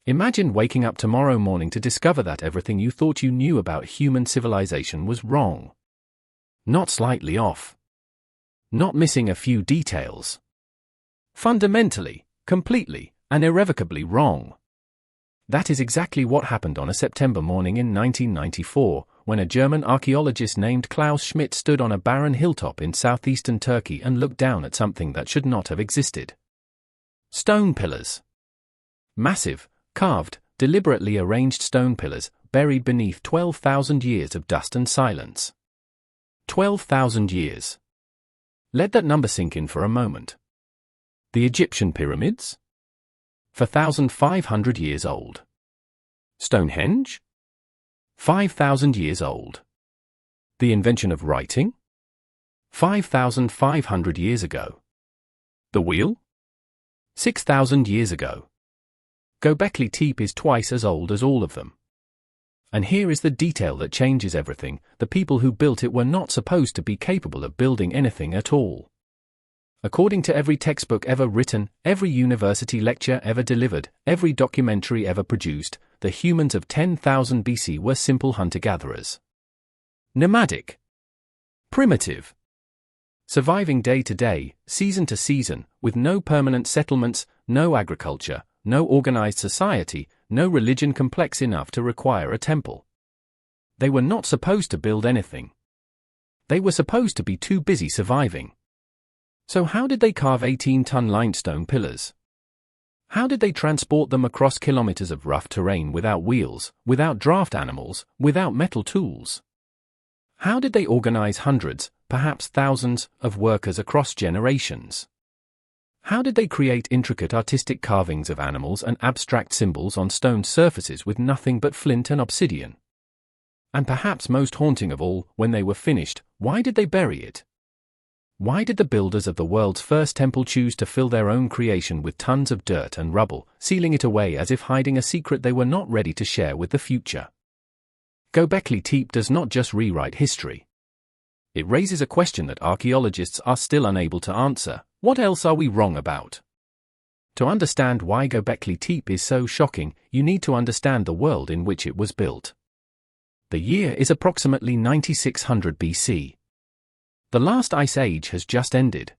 Imagine waking up tomorrow morning to discover that everything you thought you knew about human civilization was wrong. Not slightly off. Not missing a few details. Fundamentally, completely, and irrevocably wrong. That is exactly what happened on a September morning in 1994, when a German archaeologist named Klaus Schmidt stood on a barren hilltop in southeastern Turkey and looked down at something that should not have existed. Stone pillars. Massive, carved, deliberately arranged stone pillars, buried beneath 12,000 years of dust and silence. 12,000 years. Let that number sink in for a moment. The Egyptian pyramids? 4,500 years old. Stonehenge? 5,000 years old. The invention of writing? 5,500 years ago. The wheel? 6,000 years ago. Göbekli Tepe is twice as old as all of them. And here is the detail that changes everything: the people who built it were not supposed to be capable of building anything at all. According to every textbook ever written, every university lecture ever delivered, every documentary ever produced, the humans of 10,000 BC were simple hunter-gatherers. Nomadic. Primitive. Surviving day to day, season to season, with no permanent settlements, no agriculture, no organized society, no religion complex enough to require a temple. They were not supposed to build anything. They were supposed to be too busy surviving. So how did they carve 18-ton limestone pillars? How did they transport them across kilometers of rough terrain without wheels, without draft animals, without metal tools? How did they organize hundreds, perhaps thousands, of workers across generations? How did they create intricate artistic carvings of animals and abstract symbols on stone surfaces with nothing but flint and obsidian? And perhaps most haunting of all, when they were finished, why did they bury it? Why did the builders of the world's first temple choose to fill their own creation with tons of dirt and rubble, sealing it away as if hiding a secret they were not ready to share with the future? Göbekli Tepe does not just rewrite history. It raises a question that archaeologists are still unable to answer: what else are we wrong about? To understand why Göbekli Tepe is so shocking, you need to understand the world in which it was built. The year is approximately 9600 BC. The last ice age has just ended.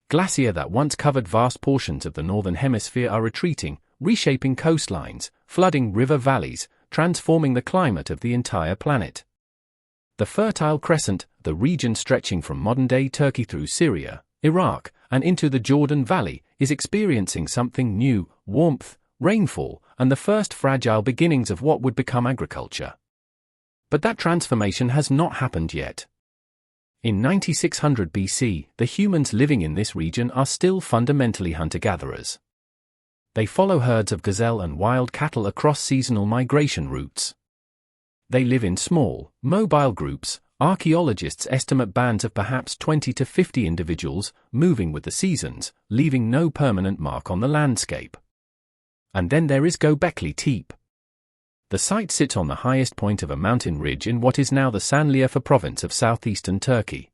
Glaciers that once covered vast portions of the northern hemisphere are retreating, reshaping coastlines, flooding river valleys, transforming the climate of the entire planet. The Fertile Crescent, the region stretching from modern-day Turkey through Syria, Iraq, and into the Jordan Valley, is experiencing something new: warmth, rainfall, and the first fragile beginnings of what would become agriculture. But that transformation has not happened yet. In 9600 BC, the humans living in this region are still fundamentally hunter-gatherers. They follow herds of gazelle and wild cattle across seasonal migration routes. They live in small, mobile groups. Archaeologists estimate bands of perhaps 20 to 50 individuals, moving with the seasons, leaving no permanent mark on the landscape. And then there is Göbekli Tepe. The site sits on the highest point of a mountain ridge in what is now the Sanliurfa province of southeastern Turkey.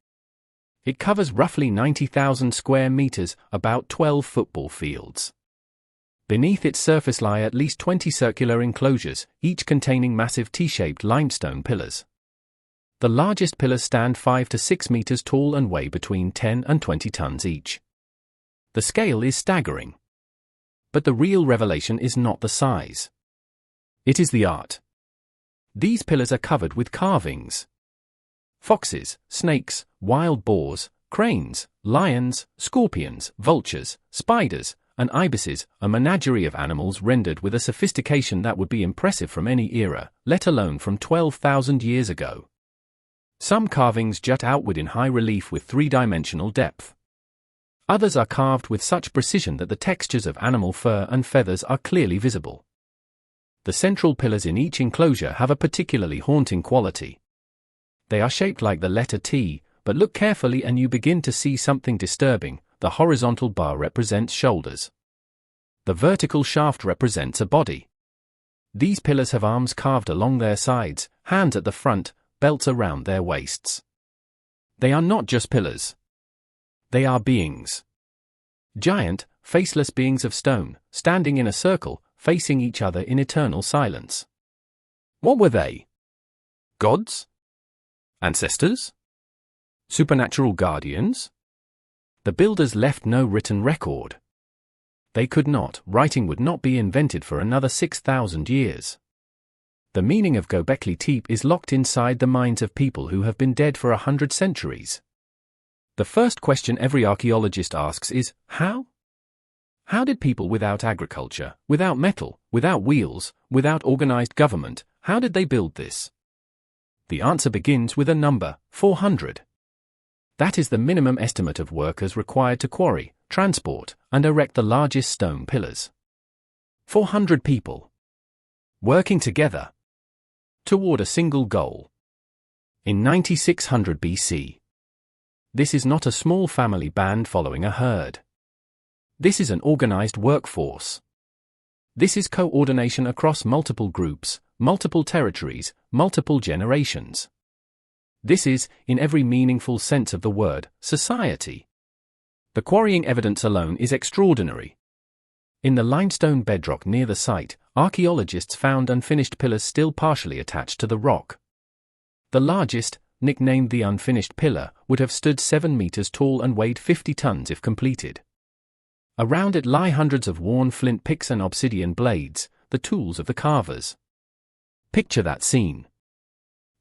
It covers roughly 90,000 square meters, about 12 football fields. Beneath its surface lie at least 20 circular enclosures, each containing massive T-shaped limestone pillars. The largest pillars stand 5 to 6 meters tall and weigh between 10 and 20 tons each. The scale is staggering. But the real revelation is not the size. It is the art. These pillars are covered with carvings. Foxes, snakes, wild boars, cranes, lions, scorpions, vultures, spiders, and ibises, a menagerie of animals rendered with a sophistication that would be impressive from any era, let alone from 12,000 years ago. Some carvings jut outward in high relief with three-dimensional depth. Others are carved with such precision that the textures of animal fur and feathers are clearly visible. The central pillars in each enclosure have a particularly haunting quality. They are shaped like the letter T, but look carefully and you begin to see something disturbing. The horizontal bar represents shoulders. The vertical shaft represents a body. These pillars have arms carved along their sides, hands at the front, belts around their waists. They are not just pillars. They are beings. Giant, faceless beings of stone, standing in a circle, facing each other in eternal silence. What were they? Gods? Ancestors? Supernatural guardians? The builders left no written record. They could not, writing would not be invented for another 6,000 years. The meaning of Göbekli Tepe is locked inside the minds of people who have been dead for 100 centuries. The first question every archaeologist asks is, how? How did people without agriculture, without metal, without wheels, without organized government, how did they build this? The answer begins with a number, 400. That is the minimum estimate of workers required to quarry, transport, and erect the largest stone pillars. 400 people. Working together. Toward a single goal. In 9600 BC. This is not a small family band following a herd. This is an organized workforce. This is coordination across multiple groups, multiple territories, multiple generations. This is, in every meaningful sense of the word, society. The quarrying evidence alone is extraordinary. In the limestone bedrock near the site, archaeologists found unfinished pillars still partially attached to the rock. The largest, nicknamed the unfinished pillar, would have stood 7 meters tall and weighed 50 tons if completed. Around it lie hundreds of worn flint picks and obsidian blades, the tools of the carvers. Picture that scene.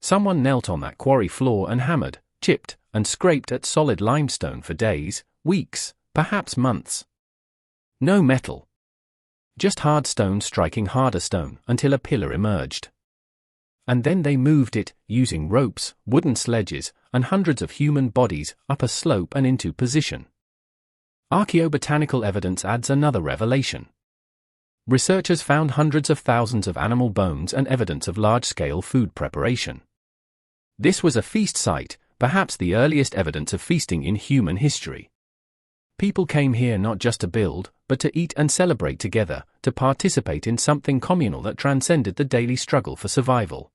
Someone knelt on that quarry floor and hammered, chipped, and scraped at solid limestone for days, weeks, perhaps months. No metal. Just hard stone striking harder stone until a pillar emerged. And then they moved it, using ropes, wooden sledges, and hundreds of human bodies, up a slope and into position. Archaeobotanical evidence adds another revelation. Researchers found hundreds of thousands of animal bones and evidence of large-scale food preparation. This was a feast site, perhaps the earliest evidence of feasting in human history. People came here not just to build, but to eat and celebrate together, to participate in something communal that transcended the daily struggle for survival.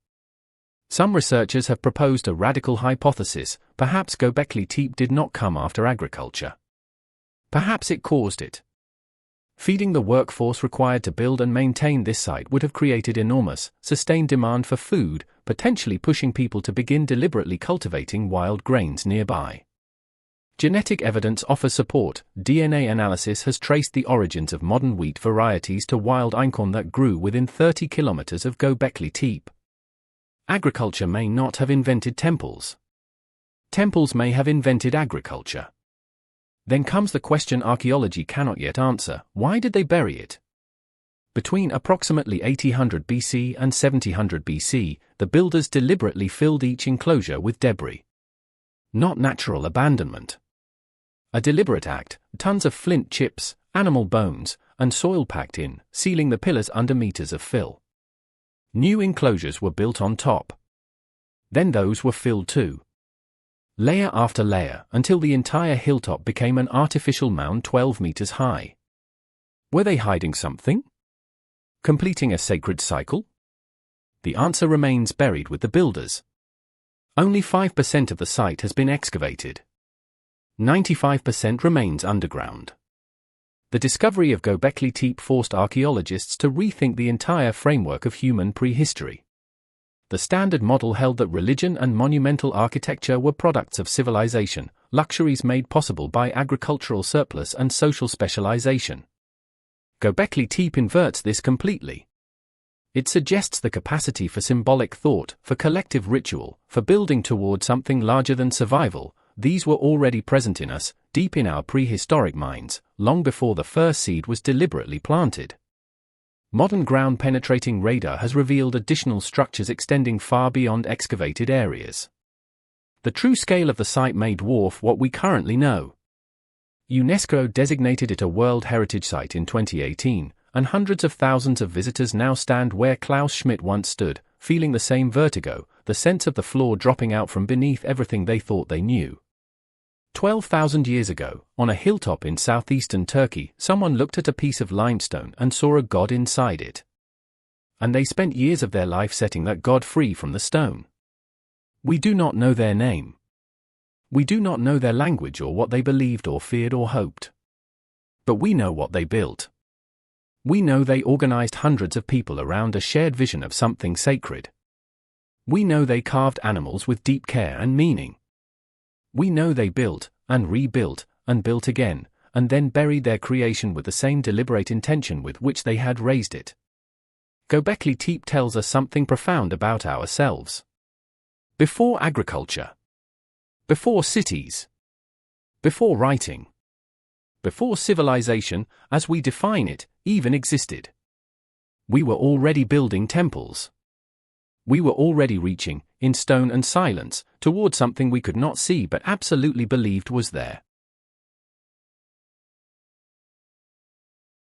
Some researchers have proposed a radical hypothesis: perhaps Göbekli Tepe did not come after agriculture. Perhaps it caused it. Feeding the workforce required to build and maintain this site would have created enormous, sustained demand for food, potentially pushing people to begin deliberately cultivating wild grains nearby. Genetic evidence offers support. DNA analysis has traced the origins of modern wheat varieties to wild einkorn that grew within 30 kilometers of Göbekli Tepe. Agriculture may not have invented temples. Temples may have invented agriculture. Then comes the question archaeology cannot yet answer: why did they bury it? Between approximately 800 BC and 700 BC, the builders deliberately filled each enclosure with debris. Not natural abandonment. A deliberate act: tons of flint chips, animal bones, and soil packed in, sealing the pillars under meters of fill. New enclosures were built on top. Then those were filled too. Layer after layer, until the entire hilltop became an artificial mound 12 meters high. Were they hiding something? Completing a sacred cycle? The answer remains buried with the builders. Only 5% of the site has been excavated. 95% remains underground. The discovery of Göbekli Tepe forced archaeologists to rethink the entire framework of human prehistory. The standard model held that religion and monumental architecture were products of civilization, luxuries made possible by agricultural surplus and social specialization. Göbekli Tepe inverts this completely. It suggests the capacity for symbolic thought, for collective ritual, for building toward something larger than survival. These were already present in us, deep in our prehistoric minds, long before the first seed was deliberately planted. Modern ground-penetrating radar has revealed additional structures extending far beyond excavated areas. The true scale of the site may dwarf what we currently know. UNESCO designated it a World Heritage Site in 2018, and hundreds of thousands of visitors now stand where Klaus Schmidt once stood, feeling the same vertigo, the sense of the floor dropping out from beneath everything they thought they knew. 12,000 years ago, on a hilltop in southeastern Turkey, someone looked at a piece of limestone and saw a god inside it. And they spent years of their life setting that god free from the stone. We do not know their name. We do not know their language or what they believed or feared or hoped. But we know what they built. We know they organized hundreds of people around a shared vision of something sacred. We know they carved animals with deep care and meaning. We know they built, and rebuilt, and built again, and then buried their creation with the same deliberate intention with which they had raised it. Göbekli Tepe tells us something profound about ourselves. Before agriculture, before cities, before writing, before civilization, as we define it, even existed, we were already building temples. We were already reaching, in stone and silence, toward something we could not see but absolutely believed was there.